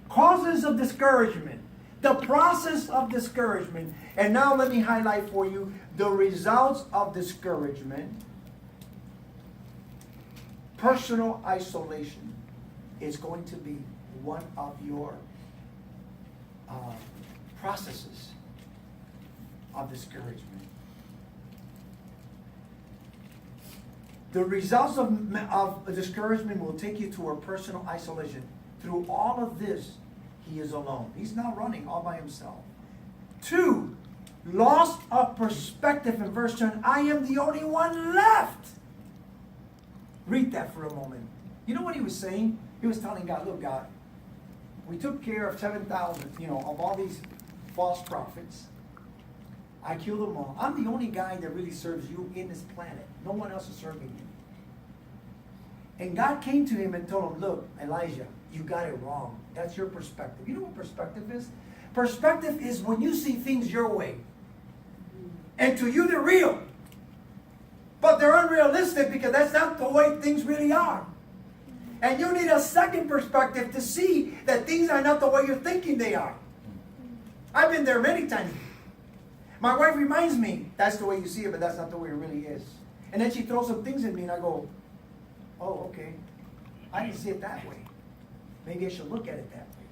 Causes of discouragement. The process of discouragement. And now let me highlight for you the results of discouragement. Personal isolation is going to be one of your processes of discouragement. The results of discouragement will take you to a personal isolation. Through all of this, he is alone. He's not running all by himself. 2, loss of perspective in verse 10. I am the only one left. Read that for a moment. You know what he was saying? He was telling God, look, God, we took care of 7,000, of all these false prophets. I killed them all. I'm the only guy that really serves you in this planet. No one else is serving you. And God came to him and told him, look, Elijah, you got it wrong. That's your perspective. You know what perspective is? Perspective is when you see things your way. And to you, they're real. But they're unrealistic because that's not the way things really are. And you need a second perspective to see that things are not the way you're thinking they are. I've been there many times. My wife reminds me, that's the way you see it, but that's not the way it really is. And then she throws some things at me and I go, oh, okay. I didn't see it that way. Maybe I should look at it that way.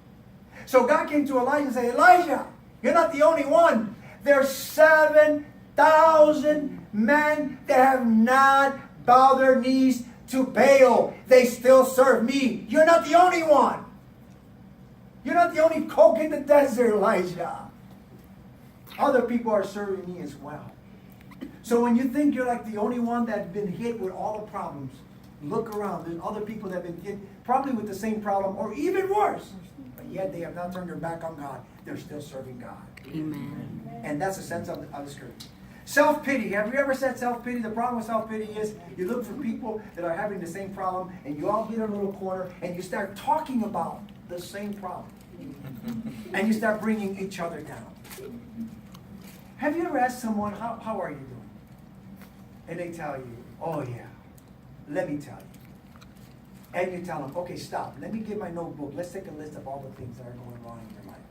So God came to Elijah and said, Elijah, you're not the only one. There's 7,000 men that have not bowed their knees to Baal. They still serve me. You're not the only one. You're not the only coke in the desert, Elijah. Other people are serving me as well. So when you think you're like the only one that's been hit with all the problems, look around. There's other people that have been hit probably with the same problem or even worse. But yet they have not turned their back on God. They're still serving God. Amen. And that's the sense of the scripture. Self-pity. Have you ever said self-pity? The problem with self-pity is you look for people that are having the same problem and you all get in a little corner and you start talking about the same problem. And you start bringing each other down. Have you ever asked someone, how are you doing? And they tell you, oh yeah, let me tell you. And you tell them, okay, stop. Let me get my notebook. Let's take a list of all the things that are going wrong in your life.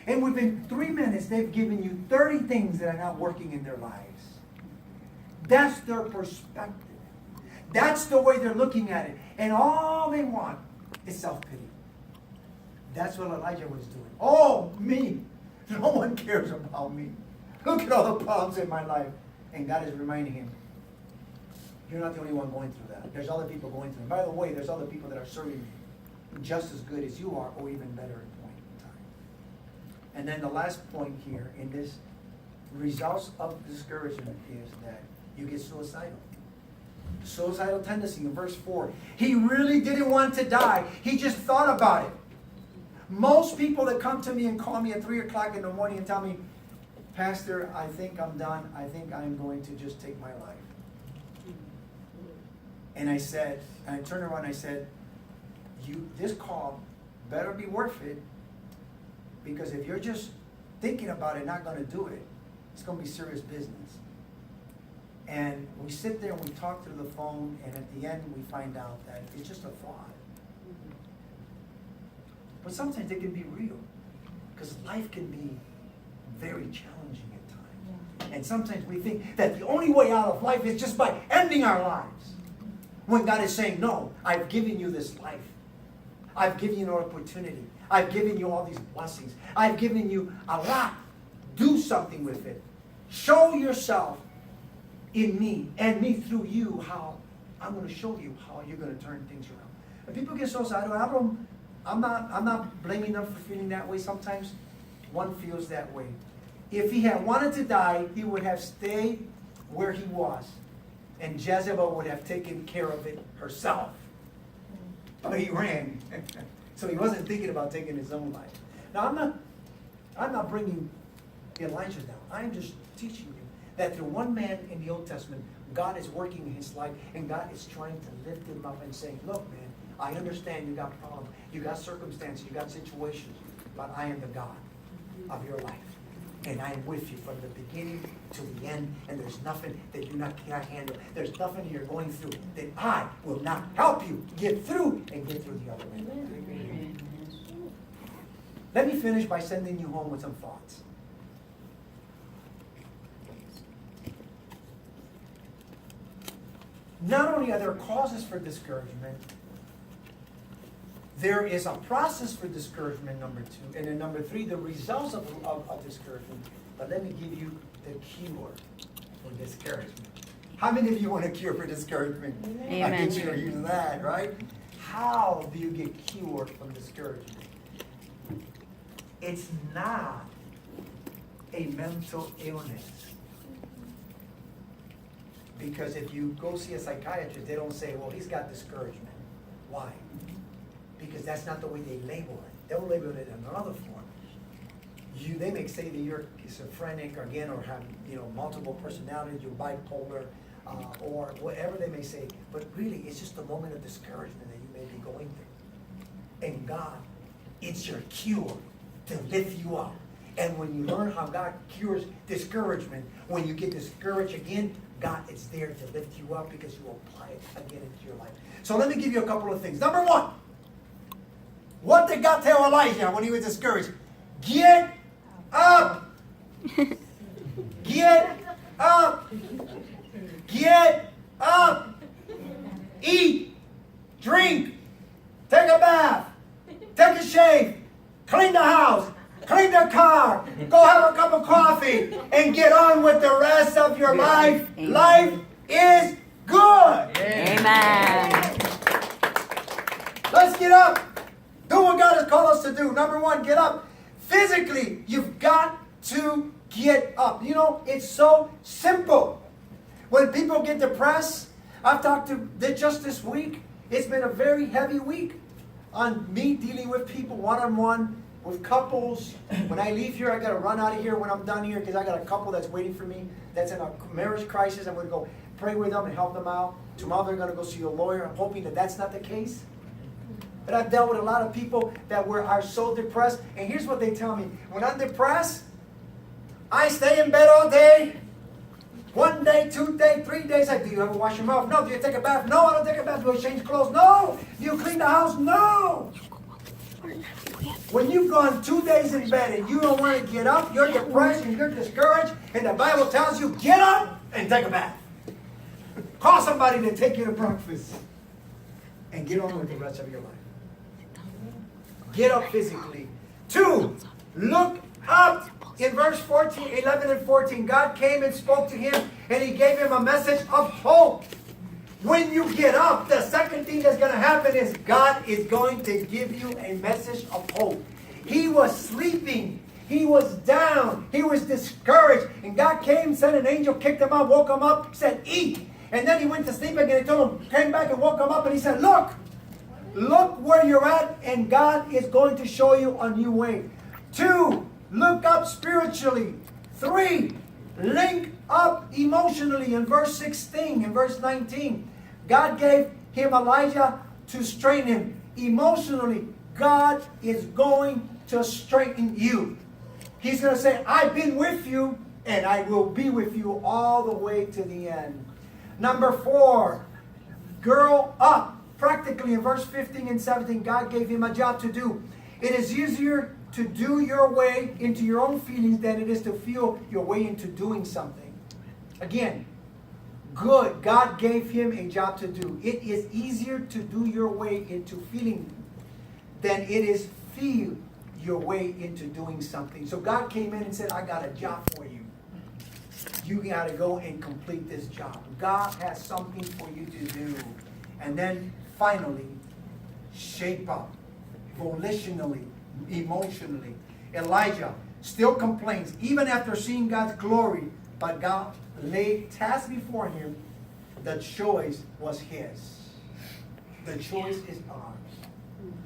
And within 3 minutes, they've given you 30 things that are not working in their lives. That's their perspective. That's the way they're looking at it. And all they want is self-pity. That's what Elijah was doing. Oh, me. No one cares about me. Look at all the problems in my life. And God is reminding him, you're not the only one going through that. There's other people going through it. By the way, there's other people that are serving just as good as you are, or even better at point in time. And then the last point here in this results of discouragement is that you get suicidal. Suicidal tendency in verse 4. He really didn't want to die. He just thought about it. Most people that come to me and call me at 3 o'clock in the morning and tell me, Pastor, I think I'm done. I think I'm going to just take my life. And I said, and I turned around and I said, this call better be worth it, because if you're just thinking about it, not going to do it, it's going to be serious business. And we sit there and we talk through the phone, and at the end we find out that it's just a thought. But sometimes it can be real, because life can be very challenging at times. And sometimes we think that the only way out of life is just by ending our lives. When God is saying, no, I've given you this life. I've given you an opportunity. I've given you all these blessings. I've given you a lot. Do something with it. Show yourself in me and me through you how I'm going to show you how you're going to turn things around. When people get suicidal, I'm not blaming them for feeling that way. Sometimes one feels that way. If he had wanted to die, he would have stayed where he was. And Jezebel would have taken care of it herself. But he ran. So he wasn't thinking about taking his own life. Now I'm not bringing Elijah down. I'm just teaching you that through one man in the Old Testament, God is working in his life, and God is trying to lift him up and saying, look, man, I understand you got problems, you got circumstances, you got situations, but I am the God of your life. And I am with you from the beginning to the end, and there's nothing that you cannot handle. There's nothing you're going through that I will not help you get through and get through the other way. Let me finish by sending you home with some thoughts. Not only are there causes for discouragement, there is a process for discouragement, number 2. And then number 3, the results of discouragement. But let me give you the cure for discouragement. How many of you want a cure for discouragement? Amen. I get you to use that, right? How do you get cured from discouragement? It's not a mental illness. Because if you go see a psychiatrist, they don't say, well, he's got discouragement. Why? Because that's not the way they label it. They'll label it in another form. They may say that you're schizophrenic again, or have multiple personalities, you're bipolar, or whatever they may say. But really, it's just a moment of discouragement that you may be going through. And God, it's your cure to lift you up. And when you learn how God cures discouragement, when you get discouraged again, God is there to lift you up because you apply it again into your life. So let me give you a couple of things. Number 1, what did God tell Elijah when he was discouraged? Get up! Get up! Get up! Eat, drink, take a bath, take a shave, clean the house, clean the car, go have a cup of coffee, and get on with the rest of your life. Amen. Life is good. Amen. Let's get up. Do what God has called us to do. Number 1, get up. Physically, you've got to get up. It's so simple. When people get depressed, I've talked to just this week. It's been a very heavy week on me dealing with people one-on-one, with couples. When I leave here, I got to run out of here when I'm done here because I got a couple that's waiting for me that's in a marriage crisis. I'm going to go pray with them and help them out. Tomorrow they're going to go see a lawyer. I'm hoping that that's not the case. But I've dealt with a lot of people that are so depressed. And here's what they tell me. When I'm depressed, I stay in bed all day. 1 day, 2 days, 3 days. Do you ever wash your mouth? No. Do you take a bath? No, I don't take a bath. Do you change clothes? No. Do you clean the house? No. When you've gone 2 days in bed and you don't want to get up, you're depressed and you're discouraged, and the Bible tells you, get up and take a bath. Call somebody to take you to breakfast and get on with the rest of your life. Get up physically. 2, look up. In verse 11 and 14, God came and spoke to him, and he gave him a message of hope. When you get up, the second thing that's going to happen is God is going to give you a message of hope. He was sleeping. He was down. He was discouraged. And God came, sent an angel, kicked him out, woke him up, said, eat. And then he went to sleep again and told him, came back and woke him up, and he said, look where you're at, and God is going to show you a new way. 2, look up spiritually. 3, link up emotionally. In verse 16, in verse 19, God gave him Elijah to strengthen him. Emotionally, God is going to strengthen you. He's going to say, I've been with you, and I will be with you all the way to the end. Number 4, grow up. Practically, in verse 15 and 17, God gave him a job to do. It is easier to do your way into your own feelings than it is to feel your way into doing something. Again, good. God gave him a job to do. It is easier to do your way into feeling than it is feel your way into doing something. So God came in and said, I got a job for you. You got to go and complete this job. God has something for you to do. And then finally, shape up volitionally, emotionally. Elijah still complains, even after seeing God's glory, but God laid tasks before him. The choice was his. The choice is ours.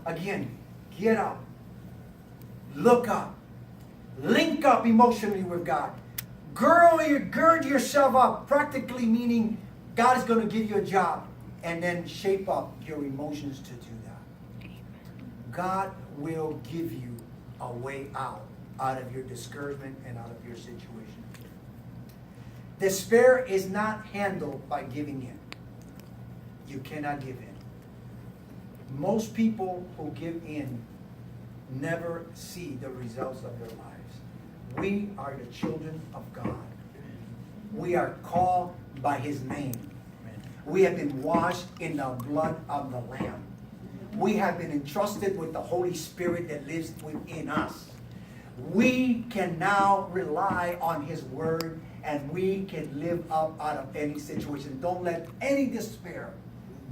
Again, get up, look up, link up emotionally with God. Gird yourself up, practically meaning God is going to give you a job, and then shape up your emotions to do that. God will give you a way out of your discouragement and out of your situation. Despair is not handled by giving in. You cannot give in. Most people who give in never see the results of their lives. We are the children of God. We are called by His name. We have been washed in the blood of the Lamb. We have been entrusted with the Holy Spirit that lives within us. We can now rely on His Word, and we can live up out of any situation. Don't let any despair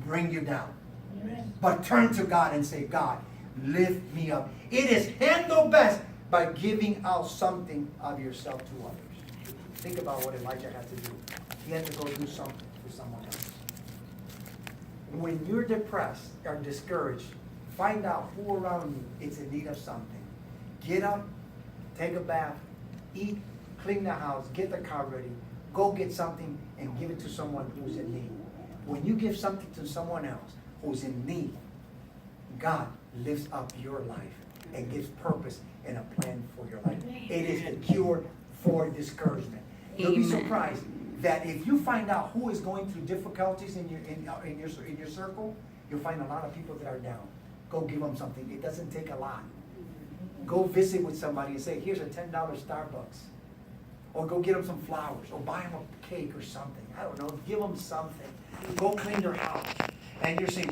bring you down. Amen. But turn to God and say, God, lift me up. It is handled best by giving out something of yourself to others. Think about what Elijah had to do. He had to go do something for someone else. When you're depressed or discouraged, find out who around you is in need of something. Get up, take a bath, eat, clean the house, get the car ready, go get something and give it to someone who's in need. When you give something to someone else who's in need, God lifts up your life and gives purpose and a plan for your life. It is the cure for discouragement. You'll be surprised that if you find out who is going through difficulties in your circle, you'll find a lot of people that are down. Go give them something. It doesn't take a lot. Go visit with somebody and say, here's a $10 Starbucks. Or go get them some flowers. Or buy them a cake or something. I don't know. Give them something. Go clean their house. And you're saying,